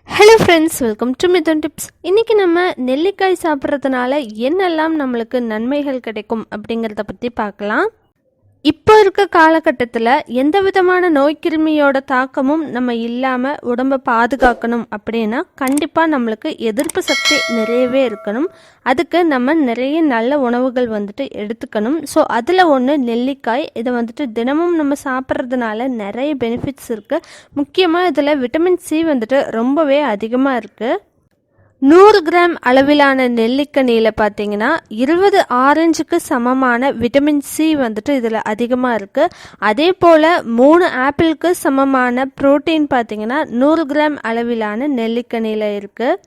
Hello friends, welcome to Mithuntips. இன்றைக்கி நம்ம நெல்லிக்காய் சாப்பிட்றதுனால என்னெல்லாம் நம்மளுக்கு நன்மைகள் கிடைக்கும் அப்படிங்கிறத பற்றி பார்க்கலாம். இப்போ இருக்க காலகட்டத்தில் எந்த விதமான நோய்க்கிருமியோட தாக்கமும் நம்ம இல்லாமல் உடம்பை பாதுகாக்கணும் அப்படின்னா கண்டிப்பாக நம்மளுக்கு எதிர்ப்பு சக்தி நிறையவே இருக்கணும். அதுக்கு நம்ம நிறைய நல்ல உணவுகள் எடுத்துக்கணும். ஸோ அதில் ஒன்று நெல்லிக்காய். இதை தினமும் நம்ம சாப்பிட்றதுனால நிறைய பெனிஃபிட்ஸ் இருக்குது. முக்கியமாக இதில் விட்டமின் சி ரொம்பவே அதிகமாக இருக்குது. 100 கிராம் அளவிலான நெல்லிக்கனியில் பார்த்தீங்கன்னா 20 ஆரஞ்சுக்கு சமமான விட்டமின் சி இதில் அதிகமாக இருக்குது. அதே போல் 3 ஆப்பிளுக்கு சமமான புரோட்டீன் பார்த்தீங்கன்னா 100 கிராம் அளவிலான நெல்லிக்கனியில் இருக்குது.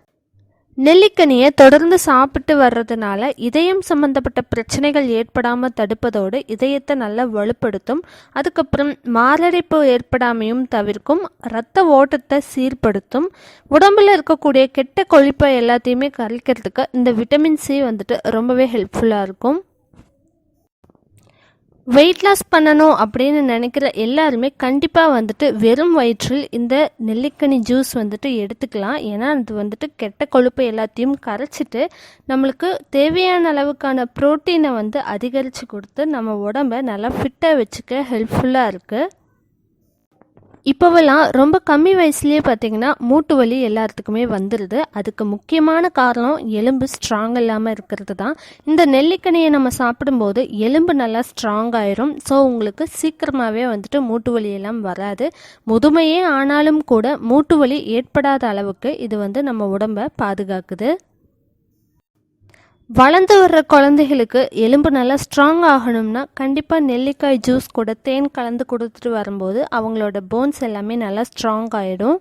நெல்லிக்கனியை தொடர்ந்து சாப்பிட்டு வர்றதுனால இதயம் சம்பந்தப்பட்ட பிரச்சனைகள் ஏற்படாமல் தடுப்பதோடு இதயத்தை நல்லா வலுப்படுத்தும். அதுக்கப்புறம் மாரடைப்பு ஏற்படாமையும் தவிர்க்கும். இரத்த ஓட்டத்தை சீர்படுத்தும். உடம்புல இருக்கக்கூடிய கெட்ட கொழுப்பை எல்லாத்தையுமே கரைக்கிறதுக்கு இந்த விட்டமின் சி ரொம்பவே ஹெல்ப்ஃபுல்லாக இருக்கும். வெயிட் லாஸ் பண்ணணும் அப்படின்னு நினைக்கிற எல்லாருமே கண்டிப்பாக வெறும் வயிற்றில் இந்த நெல்லிக்கனி ஜூஸ் எடுத்துக்கலாம். ஏன்னா அது கெட்ட கொழுப்பு எல்லாத்தையும் கரைச்சிட்டு நம்மளுக்கு தேவையான அளவுக்கான ப்ரோட்டீனை அதிகரித்து கொடுத்து நம்ம உடம்பை நல்லா ஃபிட்டாக வச்சுக்க ஹெல்ப்ஃபுல்லாக இருக்குது. இப்போவெல்லாம் ரொம்ப கம்மி வயசுலேயே பார்த்திங்கன்னா மூட்டு வலி எல்லாத்துக்குமே வந்துடுது. அதுக்கு முக்கியமான காரணம் எலும்பு ஸ்ட்ராங் இல்லாமல் இருக்கிறது தான். இந்த நெல்லிக்கனியை நம்ம சாப்பிடும்போது எலும்பு நல்லா ஸ்ட்ராங் ஆயிரும். ஸோ உங்களுக்கு சீக்கிரமாகவே மூட்டு வலி எல்லாம் வராது. முதுமையே ஆனாலும் கூட மூட்டு வலி ஏற்படாத அளவுக்கு இது நம்ம உடம்பை பாதுகாக்குது. வளர்ந்து வர்ற குழந்தைகளுக்கு எலும்பு நல்லா ஸ்ட்ராங் ஆகணும்னா கண்டிப்பாக நெல்லிக்காய் ஜூஸ் கூட தேன் கலந்து கொடுத்துட்டு வரும்போது அவங்களோட போன்ஸ் எல்லாமே நல்லா ஸ்ட்ராங் ஆகிடும்.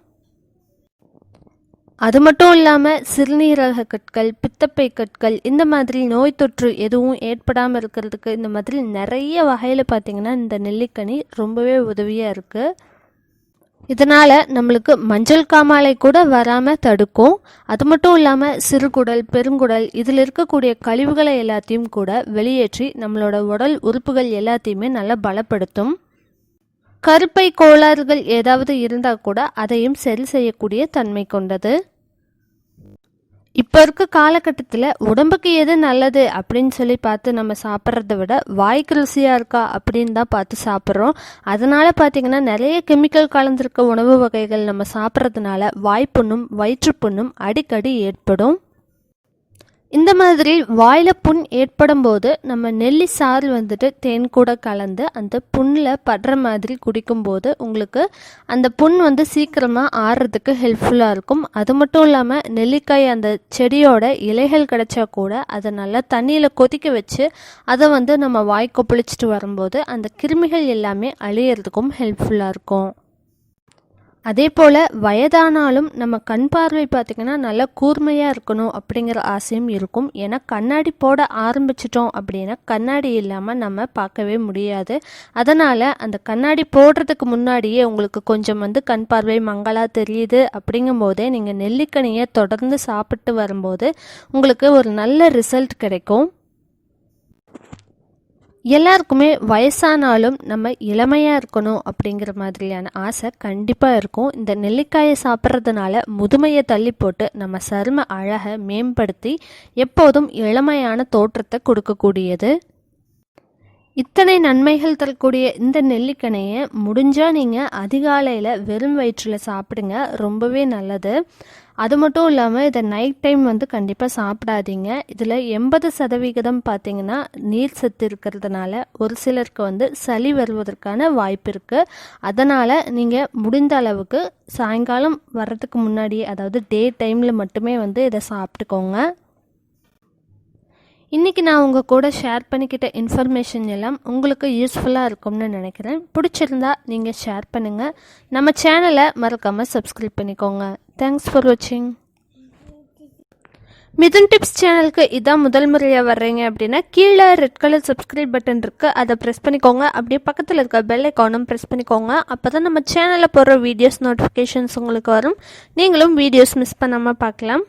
அது மட்டும் இல்லாமல் சிறுநீரக கற்கள், பித்தப்பை கற்கள், இந்த மாதிரி நோய் தொற்று எதுவும் ஏற்படாமல் இருக்கிறதுக்கு இந்த மாதிரி நிறைய வகையில் பார்த்திங்கன்னா இந்த நெல்லிக்கனி ரொம்பவே உதவியாக இருக்குது. இதனால் நம்மளுக்கு மஞ்சள் காமாலை கூட வராமல் தடுக்கும். அது மட்டும் இல்லாமல் சிறுகுடல், பெருங்குடல் இதில் இருக்கக்கூடிய கழிவுகளை எல்லாத்தையும் கூட வெளியேற்றி நம்மளோட உடல் உறுப்புகள் எல்லாத்தையுமே நல்லா பலப்படுத்தும். கருப்பை கோளாறுகள் ஏதாவது இருந்தால் கூட அதையும் சரி செய்யக்கூடிய தன்மை கொண்டது. இப்போ இருக்க காலகட்டத்தில் உடம்புக்கு எது நல்லது அப்படின்னு சொல்லி பார்த்து நம்ம சாப்பிட்றத விட வாய்க்கு ருசியாக இருக்கா அப்படின்னு தான் பார்த்து சாப்பிட்றோம். அதனால் பார்த்திங்கன்னா நிறைய கெமிக்கல் கலந்துருக்க உணவு வகைகள் நம்ம சாப்பிட்றதுனால வாய்ப்புண்ணும் வயிற்றுப்புண்ணும் அடிக்கடி ஏற்படும். இந்த மாதிரி வாயில் புண் ஏற்படும் போது நம்ம நெல்லி சாறு தேன் கூட கலந்து அந்த புண்ணில் படுற மாதிரி குடிக்கும்போது உங்களுக்கு அந்த புண் சீக்கிரமாக ஆறுறதுக்கு ஹெல்ப்ஃபுல்லாக இருக்கும். அது மட்டும் இல்லாமல் நெல்லிக்காய் அந்த செடியோட இலைகள் கிடைச்சா கூட அதை நல்லா தண்ணியில் கொதிக்க வச்சு அதை நம்ம வாய் கொப்பளிச்சிட்டு வரும்போது அந்த கிருமிகள் எல்லாமே அழியறதுக்கும் ஹெல்ப்ஃபுல்லாக இருக்கும். அதே போல் வயதானாலும் நம்ம கண் பார்வை பார்த்திங்கன்னா நல்லா கூர்மையாக இருக்கணும் அப்படிங்கிற ஆசையும் இருக்கும். ஏன்னா கண்ணாடி போட ஆரம்பிச்சிட்டோம் அப்படின்னா கண்ணாடி இல்லாமல் நம்ம பார்க்கவே முடியாது. அதனால் அந்த கண்ணாடி போடுறதுக்கு முன்னாடியே உங்களுக்கு கொஞ்சம் கண் பார்வை மங்கலாக தெரியுது அப்படிங்கும் போதே நீங்கள் நெல்லிக்கனியை தொடர்ந்து சாப்பிட்டு வரும்போது உங்களுக்கு ஒரு நல்ல ரிசல்ட் கிடைக்கும். எல்லாருக்குமே வயசானாலும் நம்ம இளமையாக இருக்கணும் அப்படிங்கிற மாதிரியான ஆசை கண்டிப்பாக இருக்கும். இந்த நெல்லிக்காயை சாப்பிட்றதுனால முதுமையை தள்ளி போட்டு நம்ம சரும அழகை மேம்படுத்தி எப்போதும் இளமையான தோற்றத்தை கொடுக்கக்கூடியது. இத்தனை நன்மைகள் தரக்கூடிய இந்த நெல்லிக்கனியை முடிஞ்சால் நீங்கள் அதிகாலையில் வெறும் வயிற்றில் சாப்பிடுங்க, ரொம்பவே நல்லது. அது மட்டும் இல்லாமல் இதை நைட் டைம் கண்டிப்பாக சாப்பிடாதீங்க. இதில் 80% பார்த்திங்கன்னா நீர் சத்து இருக்கிறதுனால ஒரு சிலருக்கு சளி வருவதற்கான வாய்ப்பு இருக்குது. அதனால் நீங்கள் முடிந்த அளவுக்கு சாயங்காலம் வர்றதுக்கு முன்னாடியே, அதாவது டே டைமில் மட்டுமே இதை சாப்பிட்டுக்கோங்க. இன்றைக்கி நான் உங்கள் கூட ஷேர் பண்ணிக்கிட்ட இன்ஃபர்மேஷன் எல்லாம் உங்களுக்கு யூஸ்ஃபுல்லாக இருக்கும்னு நினைக்கிறேன். பிடிச்சிருந்தா நீங்கள் ஷேர் பண்ணுங்கள். நம்ம சேனலை மறக்காமல் சப்ஸ்கிரைப் பண்ணிக்கோங்க. தேங்க்ஸ் ஃபார் வாட்சிங். மிதுன் டிப்ஸ் சேனலுக்கு இதான் முதல் முறையாக வர்றீங்க அப்படின்னா கீழே ரெட் கலர் சப்ஸ்கிரைப் பட்டன் இருக்குது, அதை ப்ரெஸ் பண்ணிக்கோங்க. அப்படியே பக்கத்தில் இருக்க பெல் ஐக்கானும் ப்ரெஸ் பண்ணிக்கோங்க. அப்போ தான் நம்ம சேனலில் போடுற வீடியோஸ் நோட்டிஃபிகேஷன்ஸ் உங்களுக்கு வரும். நீங்களும் வீடியோஸ் மிஸ் பண்ணாமல் பார்க்கலாம்.